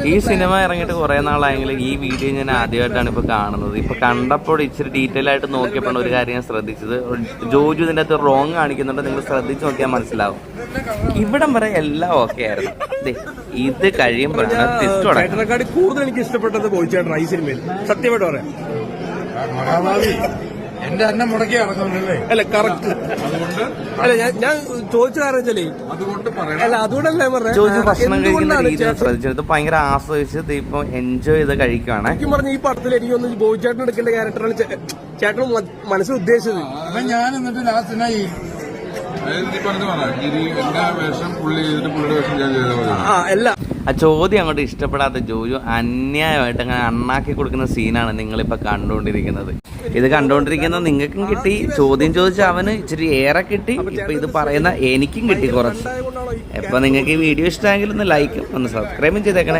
ഈ സിനിമ ഇറങ്ങിയിട്ട് കുറേ നാളായെങ്കിലും ഈ വീഡിയോ ഞാൻ ആദ്യമായിട്ടാണ് ഇപ്പോൾ കാണുന്നത്. ഇപ്പോൾ കണ്ടപ്പോൾ ഇച്ചിരി ഡീറ്റെയിൽ ആയിട്ട് നോക്കിയപ്പോൾ ഒരു കാര്യം ഞാൻ ശ്രദ്ധിച്ചത്, ജോജു ഇതിൻ്റെ അകത്ത് റോങ് കാണിക്കുന്നുണ്ട്. നിങ്ങൾ ശ്രദ്ധിച്ച് നോക്കിയാൽ മനസ്സിലാവും. ഇവിടം വരെ എല്ലാം ഓക്കെ ആയിരുന്നു. ഇത് കഴിയുമ്പോഴാണ് കൂടുതൽ എനിക്ക് ഇഷ്ടപ്പെട്ടത് ബോയിച്ചേട്ടൻ ഈ സിനിമയിൽ. സത്യമായിട്ട് പറയാം, എന്റെ അന്നം മുടക്കി നടക്കുന്നുണ്ടല്ലേ? അല്ല കറക്റ്റ്. അതുകൊണ്ട് അല്ല ഞാൻ ചോദിച്ച കാരണം വെച്ചാലേ അല്ല അതുകൊണ്ടല്ലേ പറഞ്ഞത്. ചോദിച്ചു ഭക്ഷണം കഴിക്കുന്ന രീതി ശ്രദ്ധിച്ചത് ഭയങ്കര ആസ്വദിച്ച് ഇപ്പൊ എൻജോയ് ചെയ്ത് കഴിക്കുകയാണ്. എനിക്ക് പറഞ്ഞ ഈ പടത്തിൽ എനിക്ക് ഒന്ന് ബോയിച്ചേട്ടൻ എടുക്കേണ്ട ക്യാരക്ടറാണ് ചേട്ടൻ മനസ്സിൽ ഉദ്ദേശിച്ചത്. അപ്പൊ ഞാൻ എന്നിട്ട് ലാസ്റ്റിനായി ആ ചോദ്യം അങ്ങോട്ട് ഇഷ്ടപ്പെടാത്ത ജോജു അന്യായമായിട്ട് അങ്ങനെ അണ്ണാക്കി കൊടുക്കുന്ന സീനാണ് നിങ്ങളിപ്പോ കണ്ടുകൊണ്ടിരിക്കുന്നത്. ഇത് കണ്ടുകൊണ്ടിരിക്കുന്ന നിങ്ങൾക്കും കിട്ടി, ചോദ്യം ചോദിച്ച അവന് ഇച്ചിരി ഏറെ കിട്ടി, ഇപ്പൊ ഇത് പറയുന്ന എനിക്കും കിട്ടി കുറച്ച്. അപ്പൊ നിങ്ങൾക്ക് ഈ വീഡിയോ ഇഷ്ടമായെങ്കിൽ ഒന്ന് ലൈക്കും ഒന്ന് സബ്സ്ക്രൈബും ചെയ്തേക്കണേ.